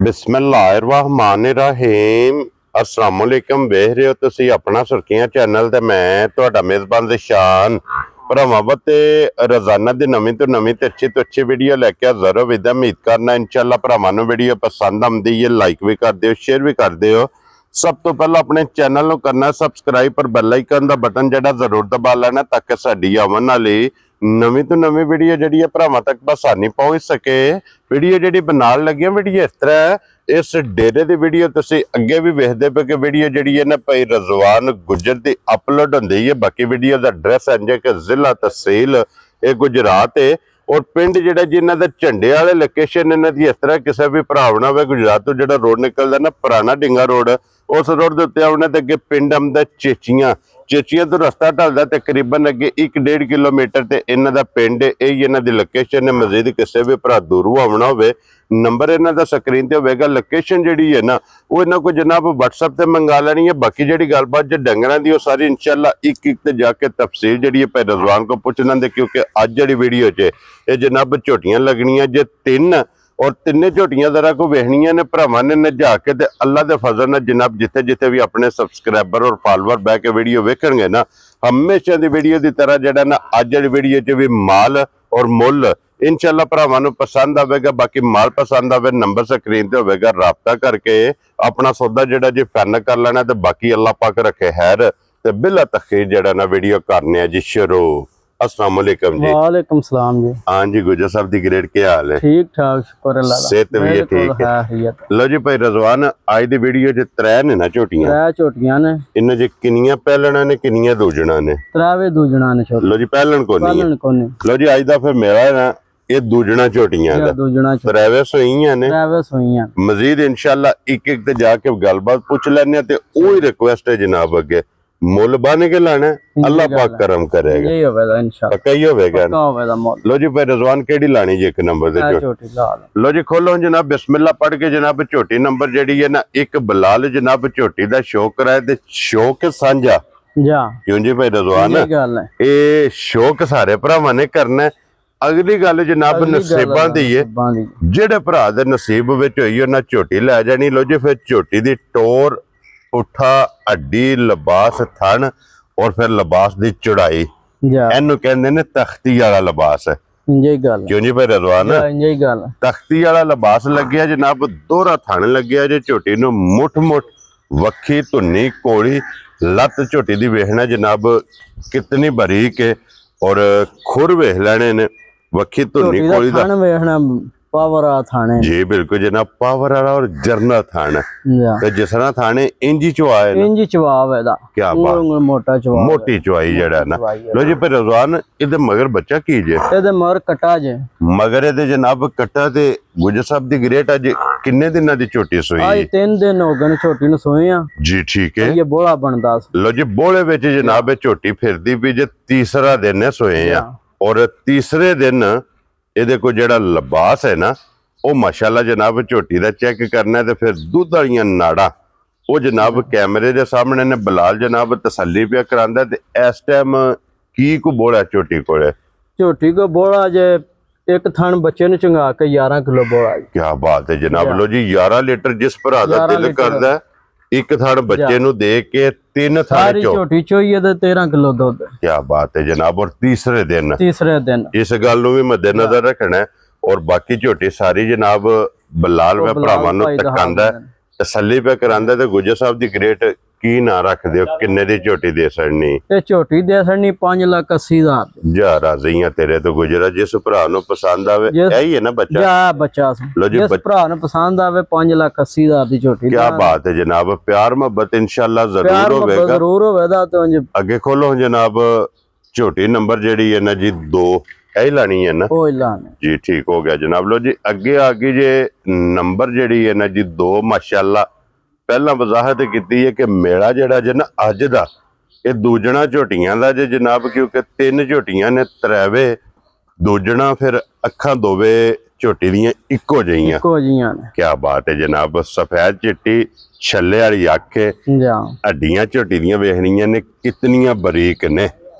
बिस्मिल्लाहिर्रहमानिर्रहीम अस्सलाम वालेकुम। वेख रहे हो तुसी अपना सुर्खियां चैनल ते मैं तुहाडा मेज़बान ज़िशान भरावां ते रोजाना दी नवीं तो अच्छी वीडियो लैके हाज़र हो। विद उम्मीद करना इंशाअल्लाह भरावां नूं वीडियो पसंद आउंदी है। लाइक भी कर दिओ, शेयर भी कर दिओ। सब तो पहला अपने चैनल नूं करना सबसक्राइब पर बैल आइकन दा बटन जिहड़ा जरूर दबा लेना ताकि साडी आवन वाली नवीं तो नवीं वीडियो जिहड़ी है भरावां तक आसानी पहुंच सके। वीडियो जिहड़ी बनाउण लगे वीडियो इस तरह इस डेरे की वीडियो तुसी अगे भी वेखदे पे कि वीडियो जिहड़ी है ना भाई रजवान गुजर दी अपलोड हुंदी है। बाकी वीडियो का एड्रैस है कि जिला तहसील ये गुजरात है और पिंड जिहड़ा जिन्हां दे झंडे वाले लोकेशन इन्हां दी इस तरह किसी भी भराव ना होवे। गुजरात तो जिहड़ा रोड निकलदा ना पुराना डिंगा रोड उस रोड के उत्ते आउणे ते अगे पिंड आउंदा चेचियां तो रस्ता ढलदा तकरीबन अगे 1-1.5 किलोमीटर ते इन्हां दा पिंड यही इन्हां दी लोकेशन है। मजीद किसी भी भरा दूरों आवना होवे नंबर इन्हां दा स्क्रीन ते होवेगा। लोकेशन जिहड़ी है ना वो इन्हां को जनाब WhatsApp ते मंगा लैनी है। बाकी जिहड़ी गलबात जो डंगरां दी वो सारी इंशाअल्लाह एक ते जाके तफसील जिहड़ी है भाई रजवान को पुछ लैंदे क्योंकि अज जिहड़ी वीडियो च ये जनाब झोटियां लगनियां जे 3 और तिन्ने झोटियां जरा को वेखनियां ने भरावां ने नजा के ते अल्लाह दे फजल नाल जनाब जिथे जिथे भी अपने सबसक्राइबर और फॉलोअर बह के वीडियो वेखणगे ना हमेशा दी वीडियो की तरह जिहड़ा ना अज वाली वीडियो च भी माल और मुल इंशाअल्लाह भरावां नूं पसंद आवेगा। बाकी माल पसंद आवे नंबर स्क्रीन ते होवेगा, राबता करके अपना सौदा जिहड़ा जी फाइनल कर लेना ते बाकी अल्लाह पाक रखे खैर ते बिला तखीर जिहड़ा ना वीडियो करने जी शुरू। अस्सलाम वालेकुम जी। वालेकुम सलाम जी। हाँ जी गुजर साहब दी ग्रेड क्या हाल है? ठीक ठाक शुक्र अल्लाह दा। सेहत भी है ठीक है। लो जी भाई रजवान आज दी वीडियो च 3 ने ना झोटियां। 3 झोटियां ने। इन्हां च किन्नियां पहलणा ने किन्नियां दूजणा ने? 3 दूजणा ने छोटी। लो जी पहलण कोनी है। लो जी आज दा फिर मेरा है ना ये दूजणा झोटियां दा। दूजणा 3 सोईयां ने। 3 सोईयां। मजीद इंशाअल्लाह एक एक ते जाके गलबात पूछ लेने ते ओही रिक्वेस्ट है जनाब अगे मुल बन के लाना अल्लाह पाक करम करेगा। यही होवेगा इंशाअल्लाह। पक्का ही होवेगा। पक्का होवेगा मुल। लो जी भाई रजवान केड़ी लानी जी एक नंबर दे झोटी ला लो जी खोलो जनाब बिस्मिल्लाह पढ़ के जनाब झोटी नंबर जेडी है ना एक बलाल जनाब झोटी दा शौक कराए ते शौक सांझा जा क्यों जी भाई रजवान ये शौक सारे भरावां ने करना है। अगली गल जनाब नसीबां दी है जेड़े भरा दे नसीब विच होई उन्हां झोटी लै जानी। लो जी फिर झोटी दी टोर उठा हड्डी लिबास थन और फिर लिबास दी चौड़ाई इनू कहंदे ने तख्ती वाला लिबास है। क्यों जी भाई रजवान तख्ती वाला लिबास लग्या जनाब दोहरा थन लग्या जे झोटी नूं मुठ मुठ वक्खी धुन्नी कोड़ी लत झोटी दी वेखना जनाब कितनी बारीक है और खुर वेख लेने ने वक्खी धुन्नी कोड़ी दा वेखना पावर आ थाने जी बिल्कुल जनाब पावर वाला और जरना थाना ते जिसना थाने इंजी चवाए ना इंजी चवाव है दा क्या बात मोटा चवाव मोटी चवाई जेड़ा ना। लो जी पर रजवान इदे मगर बच्चा की जे इदे मगर कटा जे मगर इदे जनाब कटा ते गुजर साहब दी ग्रेट आज किन्ने दिनां दी छोटी सोई आज 3 दिन हो गए छोटी नु सोई आ जी ठीक है। ये बोला बनदा लो जी बोले विच जनाब छोटी फिरदी भी जे तीसरा दिन है सोए आ और तीसरे दिन ਇਹਦੇ ਕੋ ਜਿਹੜਾ ਲਿਬਾਸ ਹੈ ਨਾ ਉਹ ਮਾਸ਼ਾਅੱਲਾ ਜਨਾਬ ਝੋਟੀ ਦਾ ਚੈੱਕ ਕਰਨਾ ਤੇ ਫਿਰ ਦੁੱਧ ਵਾਲੀਆਂ ਨਾੜਾਂ ਉਹ ਜਨਾਬ ਕੈਮਰੇ ਦੇ ਸਾਹਮਣੇ ਨੇ ਬਲਾਲ ਜਨਾਬ ਤਸੱਲੀ ਪਿਆ ਕਰਾਂਦਾ ਤੇ ਇਸ ਟਾਈਮ ਕੀ ਕੋ ਬੋਲਾ ਝੋਟੀ ਕੋਲੇ? ਝੋਟੀ ਕੋ ਬੋਲਾ ਜੇ ਇੱਕ ਥਣ ਬੱਚੇ ਨੂੰ ਚੰਗਾ ਕੇ 11 ਕਿਲੋ ਬੋਲਾ। ਕੀ ਬਾਤ ਹੈ ਜਨਾਬ। ਲੋ ਜੀ 11 ਲੀਟਰ ਜਿਸ ਭਰਾ ਦਾ ਦਿਲ ਕਰਦਾ ਇੱਕ ਥਣ ਬੱਚੇ ਨੂੰ ਦੇ ਕੇ 3 ਥਣ ਚੋ ਝੋਟੀ ਚੋਈਏ ਤੇ 13 ਕਿਲੋ ਦੁੱਧ। ਕੀ ਬਾਤ ਹੈ ਜਨਾਬ। और तीसरे दिन इस गल नूं भी मद्देनजर रखना है और बाकी झोटी सारी जनाब बलाल में भरावां नूं तकांदा तसल्ली पे करांदा ते गुजर साहब दी ग्रेट की ना रख दियो किन्ने दी झोटी दे सड़नी? ते झोटी दे सड़नी 5,80,000 जा राजियां तेरे तो गुजरा जिस भरा नूं पसंद आवे यही है ना बच्चा जा बच्चा लो जी जिस भरा नूं पसंद आवे 5,80,000 दी झोटी। क्या बात है जनाब। प्यार मोहब्बत इंशाअल्लाह जरूर होवेगा जरूर होवेगा तो अगे खोलो जनाब झोटी नंबर जेडी है ना जी 2 यही लानी है ना जी ठीक हो गया जनाब। लो जी अगे आ गई जे नंबर जेडी है ना जी 2 माशाअल्लाह पहला वजाहत की है कि मेला जड़ा जे ना अज दा ये दूजना झोटियां दा जे जनाब क्योंकि 3 झोटियां ने 3वे दूजना फिर अखा दोवे झोटी दियां इको जिहियां। क्या बात है जनाब। सफेद चिट्टी छल्ले वाली अख है हड्डियां झोटी दियां वेखनियां ने कितनियां बरीक ने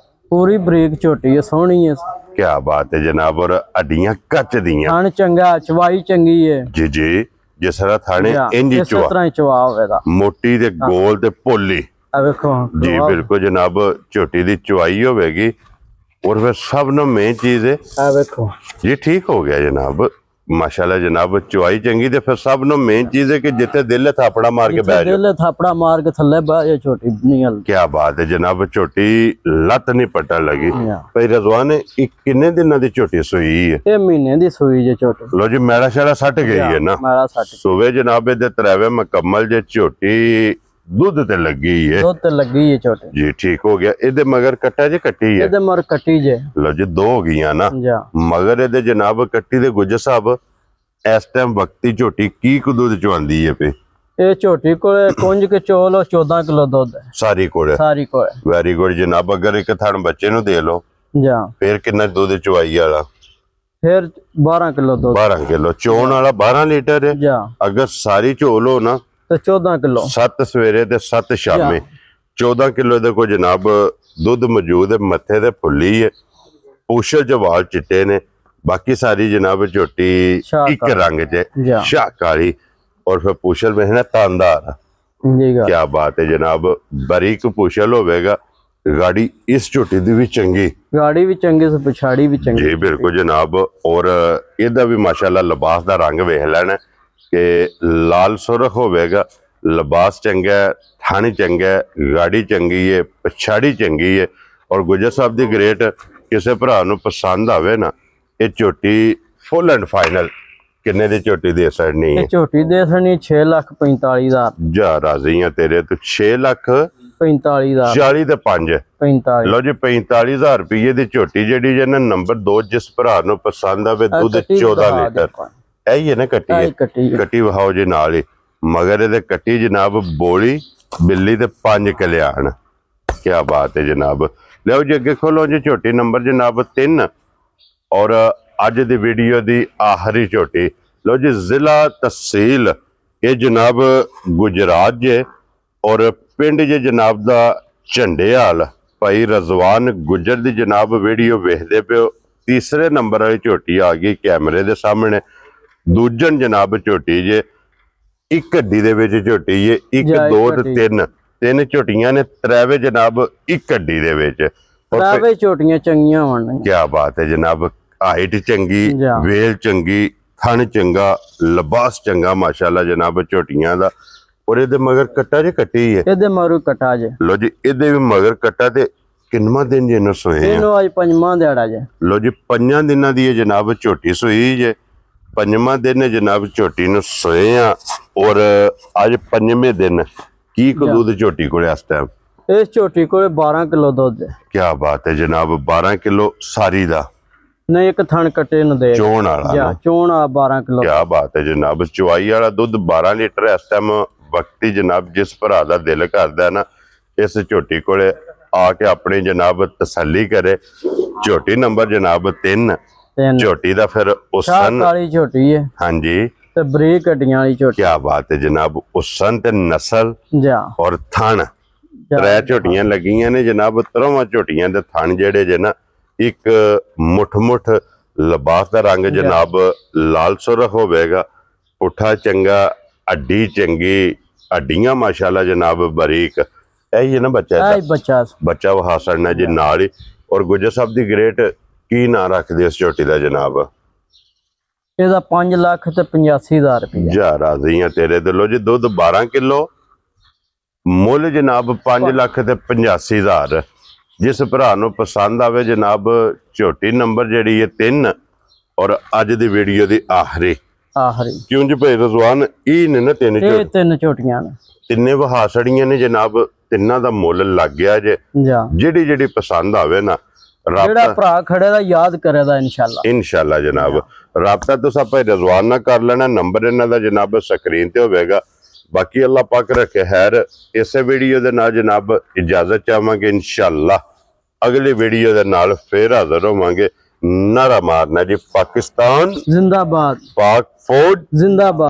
पूरी बरीक झोटी है सोहनी है। क्या बात है जनाब। और हड्डियां कच दियां खान चंगा चवाई चंगी है जी जी ਜਿਸ ਤਰ੍ਹਾਂ ਥਾਣੇ ਜਾਂ ਇੰਜ ਇਸੇ ਚਵਾ ਤਰ੍ਹਾਂ ਹੀ ਚਵਾ ਹੋਵੇਗਾ। ਮੋਟੀ ਤੇ ਗੋਲ ਤੇ ਭੋਲੀ ਆ ਵੇਖੋ ਜੀ ਬਿਲਕੁਲ ਜਨਾਬ ਝੋਟੀ ਦੀ ਚਵਾਈ ਹੋਵੇਗੀ। ਔਰ ਫਿਰ ਸਭ ਨੂੰ ਮੇਨ ਚੀਜ਼ ਹੈ ਆ ਵੇਖੋ ਜੀ ਠੀਕ ਹੋ ਗਿਆ ਜਨਾਬ ਮਾਸ਼ਾਅੱਲਾ ਜਨਾਬ ਚਵਾਈ ਚੰਗੀ ਤੇ ਫਿਰ ਸਭ ਨੂੰ ਮੇਨ ਚੀਜ਼ ਹੈ ਕਿ ਜਿੱਥੇ ਦਿਲ ਥਾਪੜਾ ਮਾਰ ਕੇ ਬਹਿ ਜਾ ਦਿਲ ਥਾਪੜਾ ਮਾਰ ਕੇ ਥੱਲੇ ਬਹਿ ਜਾ ਛੋਟੀ ਨਹੀਂ ਹਲ ਕੀ ਬਾਤ ਹੈ ਜਨਾਬ ਝੋਟੀ ਲੱਤ ਨਹੀਂ ਪਟਣ ਲੱਗੀ ਜਾਂ। ਭਾਈ ਰਜ਼ਵਾਨ ਇਹ ਕਿੰਨੇ ਦਿਨਾਂ ਦੀ ਝੋਟੀ ਸੂਈ ਹੈ? ਇਹ ਮਹੀਨੇ ਦੀ ਸੂਈ ਜੇ ਛੋਟੀ ਲੋ ਜੀ ਮੈਲਾ ਸ਼ੈਲਾ ਸੱਟ ਗਈ ਹੈ ਨਾ ਮਾਰਾ ਸੱਟ ਸੂਵੇ ਜਨਾਬ ਇਹਦੇ ਤਰੇਵੇ ਮੁਕੰਮਲ ਜੇ ਝੋਟੀ ਦੁੱਧ ਤੇ ਲੱਗੀ ਹੈ ਦੁੱਧ ਤੇ ਲੱਗੀ ਹੈ ਛੋਟੀ ਜੀ ਠੀਕ ਹੋ ਗਿਆ। ਇਹਦੇ ਮਗਰ ਕੱਟਾ ਜੇ ਕੱਟੀ ਹੈ ਇਹਦੇ ਮਰ ਕੱਟੀ ਜੇ ਲੋ ਜੀ ਦੋ ਹੋ ਗਈਆਂ ਨਾ ਜਾਂ। ਮਗਰ ਇਹਦੇ ਜਨਾਬ ਕੱਟੀ ਦੇ ਗੁੱਜ ਸਾਹਿਬ ਇਸ ਟਾਈਮ ਵਕਤੀ ਝੋਟੀ ਕੀ ਕੁ ਦੁੱਧ ਚਵਾਉਂਦੀ ਹੈ ਪੇ? ਇਹ ਝੋਟੀ ਕੋਲੇ ਕੁੰਜ ਕੇ ਚੋਲੋ 14 ਕਿਲੋ ਦੁੱਧ ਹੈ ਸਾਰੀ ਕੋਲ ਸਾਰੀ ਕੋਲੇ ਵੈਰੀ ਗੁੱਡ ਜਨਾਬ। ਅਗਰ ਇੱਕ ਥਣ ਬੱਚੇ ਨੂੰ ਦੇ ਲਓ ਜਾਂ ਫਿਰ ਕਿੰਨਾ ਦੁੱਧ ਚਵਾਈ ਵਾਲਾ? ਫਿਰ 12 ਕਿਲੋ ਦੁੱਧ 12 ਕਿਲੋ ਚੋਣ ਵਾਲਾ 12 ਲੀਟਰ ਹੈ। ਜਾਂ ਅਗਰ ਸਾਰੀ ਝੋਲ ਹੋ ਨਾ ਤੇ 14 ਕਿਲੋ 7 ਸਵੇਰੇ ਤੇ 7 ਸ਼ਾਮੇ 14 ਕਿਲੋ ਦੇ ਕੋ ਜਨਾਬ ਦੁੱਧ ਮੌਜੂਦ ਹੈ। ਮੱਥੇ ਤੇ ਫੁੱਲੀ ਹੈ ਪੂਛਲ ਚ ਵਾਲ ਚਿੱਟੇ ਨੇ ਬਾਕੀ ਸਾਰੀ ਜਨਾਬ ਝੋਟੀ ਸ਼ਾਹ ਇੱਕ ਰੰਗ ਚ ਜਾਂ। ਸ਼ਾਹ ਕਾਲੀ ਔਰ ਫਿਰ ਪੂਛਲ में है ना तांदार ਜੀ ਗਾ क्या बात है जनाब बारीक पूछल होवेगा गाड़ी इस झोटी दी भी चंगी ਗਾੜੀ ਵੀ ਚੰਗੀ ਤੇ ਪਛਾੜੀ ਵੀ ਚੰਗੀ जी बिल्कुल जनाब और ਇਹਦਾ ਵੀ ਮਾਸ਼ਾਅੱਲਾ ਲਿਬਾਸ ਦਾ ਰੰਗ ਵੇਖ ਲੈਣਾ ਕਿ ਲਾਲ ਸੁਰਖ ਹੋਵੇਗਾ ਲਿਬਾਸ ਚੰਗਾ ਹੈ ਥਣ ਚੰਗਾ ਹੈ ਗਾੜੀ ਚੰਗੀ ਹੈ ਪਛਾੜੀ ਚੰਗੀ ਹੈ ਔਰ ਗੁਜਰ ਸਾਹਿਬ ਦੀ ਗ੍ਰੇਟ ਕਿਸੇ ਭਰਾ ਨੂੰ ਪਸੰਦ ਆਵੇ ਨਾ ਇਹ ਝੋਟੀ ਫੁੱਲ ਐਂਡ ਫਾਈਨਲ ਕਿੰਨੇ ਦੀ ਝੋਟੀ ਦੇ ਸੜਨੀ ਹੈ? ਇਹ ਝੋਟੀ ਦੇ ਸਣੀ 6,45,000 ਜਾ ਰਾਜ਼ੀ ਆ ਤੇਰੇ ਤੋਂ 6 ਲੱਖ 45,000 40 ਤੇ 5 45 ਲਓ ਜੀ 45,000 ਰੁਪਏ ਦੀ ਝੋਟੀ ਜਿਹੜੀ ਜੇ ਨਾ ਨੰਬਰ 2 ਜਿਸ ਭਰਾ ਨੂੰ ਪਸੰਦ ਆਵੇ ਦੁੱਧ 14 ਲੀਟਰ ਇਹੀ ਹੈ ਨਾ ਕੱਟੀ ਹੈ ਕੱਟੀ ਕੱਟੀ ਵਹਾਓ ਜੀ ਨਾਲ ਹੀ ਮਗਰ ਇਹਦੇ ਕੱਟੀ ਜਨਾਬ ਬੋਲੀ ਬਿੱਲੀ ਤੇ 5 ਕਲਿਆਣ ਕੀ ਬਾਤ ਹੈ ਜਨਾਬ। ਲਿਓ ਜੀ ਅੱਗੇ ਖੋਲੋ ਜੀ ਝੋਟੀ ਨੰਬਰ ਜਨਾਬ 3 ਔਰ ਅੱਜ ਦੀ ਵੀਡੀਓ ਦੀ ਆਖਰੀ ਝੋਟੀ ਲਓ ਜੀ ਜ਼ਿਲ੍ਹਾ ਤਹਿਸੀਲ ਇਹ ਜਨਾਬ ਗੁਜਰਾਤ ਜੇ ਔਰ ਪਿੰਡ ਜੇ ਜਨਾਬ ਦਾ ਝੰਡੇਆਲ ਭਾਈ ਰਜ਼ਵਾਨ ਗੁੱਜਰ ਦੀ ਜਨਾਬ ਵੀਡੀਓ ਵੇਖਦੇ ਪਿਓ। ਤੀਸਰੇ ਨੰਬਰ ਵਾਲੀ ਝੋਟੀ ਆ ਗਈ ਕੈਮਰੇ ਦੇ ਸਾਹਮਣੇ। ਦੂਜਨ ਜਨਾਬ ਝੋਟੀ ਜੇ ਇੱਕ ਹੱਡੀ ਦੇ ਵਿੱਚ ਝੋਟੀ ਜੇ 1 2 ਤੇ 3 ਝੋਟੀਆਂ ਨੇ ਤਰਾਵੇ ਜਨਾਬ ਇੱਕ ਹੱਡੀ ਦੇ ਵਿੱਚ ਤਰਾਵੇ ਝੋਟੀਆਂ ਚੰਗੀਆਂ ਹੋਣ ਕੀ ਬਾਤ ਹੈ ਜਨਾਬ ਹਾਈਟ ਚੰਗੀ ਵੇਲ ਚੰਗੀ ਥਣ ਚੰਗਾ ਲਿਬਾਸ ਚੰਗਾ ਮਾਸ਼ਾਅੱਲਾ ਜਨਾਬ ਝੋਟੀਆਂ ਦਾ ਔਰ ਇਹਦੇ ਮਗਰ ਕੱਟਾ ਜੇ ਕੱਟੀ ਹੈ ਇਹਦੇ ਮਾਰੂ ਕਟਾ ਜੇ ਲੋ ਜੀ ਇਹਦੇ ਵੀ ਮਗਰ ਕੱਟਾ ਤੇ ਕਿੰਨਵਾਂ ਦਿਨ ਜੇ ਨੂੰ ਸੋਏ ਇਹਨੂੰ ਅੱਜ ਪੰਜਵਾਂ ਦਿਹਾੜਾ ਜੇ ਲੋ ਜੀ 5 ਦਿਨਾਂ ਦੀ ਇਹ ਜਨਾਬ ਝੋਟੀ ਸੋਈ ਜੇ 5ਵਾਂ ਦਿਨ ਜਨਾਬ ਝੋਟੀ ਨੂੰ ਸੋਏ ਆ ਔਰ ਅੱਜ 5ਵੇਂ ਦਿਨ ਕੀ ਕੁ ਦੁੱਧ ਝੋਟੀ ਕੋਲੇ ਇਸ ਟਾਈਮ? ਇਸ ਝੋਟੀ ਕੋਲੇ 12 ਕਿਲੋ ਦੁੱਧ ਹੈ। ਕੀ ਬਾਤ ਹੈ ਜਨਾਬ 12 ਕਿਲੋ ਸਾਰੀ ਦਾ ਨਹੀਂ ਇੱਕ ਥਣ ਕੱਟੇ ਨੂੰ ਦੇ ਚੋਣ ਵਾਲਾ ਜਾਂ ਚੋਣ ਆ 12 ਕਿਲੋ ਕੀ ਬਾਤ ਹੈ ਜਨਾਬ ਚਵਾਈ ਵਾਲਾ ਦੁੱਧ 12 ਲੀਟਰ ਇਸ ਟਾਈਮ ਵਕਤੀ ਜਨਾਬ ਜਿਸ ਭਰਾ ਦਾ ਦਿਲ ਕਰਦਾ ਨਾ ਇਸ ਝੋਟੀ ਕੋਲੇ ਆ ਕੇ ਆਪਣੀ ਜਨਾਬ ਤਸੱਲੀ ਕਰੇ। ਝੋਟੀ ਨੰਬਰ ਜਨਾਬ 3 ਝੋਟੀ ਦਾ ਫਿਰ ਉਸਨ ਕਾਲੀ ਝੋਟੀ ਹੈ ਹਾਂਜੀ ਤੇ ਬਰੀਕ ਹੱਡੀਆਂ ਵਾਲੀ ਝੋਟੀ ਕੀ ਬਾਤ ਹੈ ਜਨਾਬ ਉਸਨ ਤੇ ਨਸਲ ਜਾਂ ਔਰ ਥਣ ਤਰੇ ਝੋਟੀਆਂ ਲੱਗੀਆਂ ਨੇ ਜਨਾਬ। ਤਰਵਾਂ ਝੋਟੀਆਂ ਦੇ ਥਣ ਜਿਹੜੇ ਜੇ ਨਾ ਇੱਕ ਮੁੱਠ ਲਿਬਾਸ ਦਾ ਰੰਗ ਜਨਾਬ ਲਾਲ ਸੁਰਖ ਹੋਵੇਗਾ ਪੁੱਠਾ ਚੰਗਾ ਹੱਡੀ ਚੰਗੀ ਹੱਡੀਆਂ ਮਾਸ਼ਾਅੱਲਾ ਜਨਾਬ ਬਰੀਕ ਇਹੀ ਹੈ ਨਾ ਬੱਚਾ ਬੱਚਾ ਵਹਾ ਸੜਨਾ ਜੀ ਨਾਲ ਹੀ। ਔਰ ਗੁਜਰ ਸਾਹਿਬ ਦੀ ਗ੍ਰੇਟ ਕੀ ਨਾਂ ਰੱਖਦੇ ਇਸ ਝੋਟੀ ਦਾ ਜਨਾਬ? ਇਹਦਾ 5,85,000 ਰੁਪਏ ਜਾ ਰਾਜ਼ੀ ਆ ਤੇਰੇ ਤੇ। ਲੋ ਜੀ ਦੁੱਧ 12 ਕਿਲੋ ਮੁੱਲ ਜਨਾਬ 5,85,000 ਜਿਸ ਭਰਾ ਨੂੰ ਪਸੰਦ ਆਵੇ ਜਨਾਬ ਝੋਟੀ ਨੰਬਰ ਜਿਹੜੀ ਹੈ 3 ਔਰ ਅੱਜ ਦੀ ਵੀਡੀਓ ਦੀ ਆਖਰੀ ਕਿਉਂ ਜੀ ਭਾਈ ਰਜ਼ਵਾਨ ਇਹ ਨੇ ਨਾ ਤਿੰਨ ਝੋਟੀਆਂ ਨੇ ਤਿੰਨੇ ਵਹਾਸੜੀਆਂ ਨੇ ਜਨਾਬ ਤਿੰਨਾਂ ਦਾ ਮੁੱਲ ਲੱਗ ਗਿਆ ਜੇ ਜਿਹੜੀ ਪਸੰਦ ਆਵੇ ਨਾ ਜਿਹੜਾ ਭਰਾ ਖੜੇ ਦਾ ਯਾਦ ਕਰੇਦਾ ਇਨਸ਼ਾਅੱਲਾ ਜਨਾਬ ਰਾਬਤਾ ਤੁਸੀਂ ਭਾਈ ਰਜ਼ਵਾਨ ਨਾਲ ਕਰ ਲੈਣਾ। ਨੰਬਰ ਇਹਨਾਂ ਦਾ ਜਨਾਬ ਸਕਰੀਨ ਤੇ ਹੋਵੇਗਾ। ਬਾਕੀ ਅੱਲਾਹ ਪਾਕ ਰੱਖੇ ਖੈਰ। ਇਸੇ ਵੀਡੀਓ ਦੇ ਨਾਲ ਜਨਾਬ ਇਜਾਜ਼ਤ ਚਾਹਾਂਗੇ ਇਨਸ਼ਾਅੱਲਾ ਅਗਲੀ ਵੀਡੀਓ ਦੇ ਨਾਲ ਫੇਰ ਹਾਜ਼ਰ ਹੋਵਾਂਗੇ। ਨਾਰਾ ਮਾਰਨਾ ਜੀ ਪਾਕਿਸਤਾਨ ਜ਼ਿੰਦਾਬਾਦ, ਪਾਕ ਫੌਜ ਜ਼ਿੰਦਾਬਾਦ।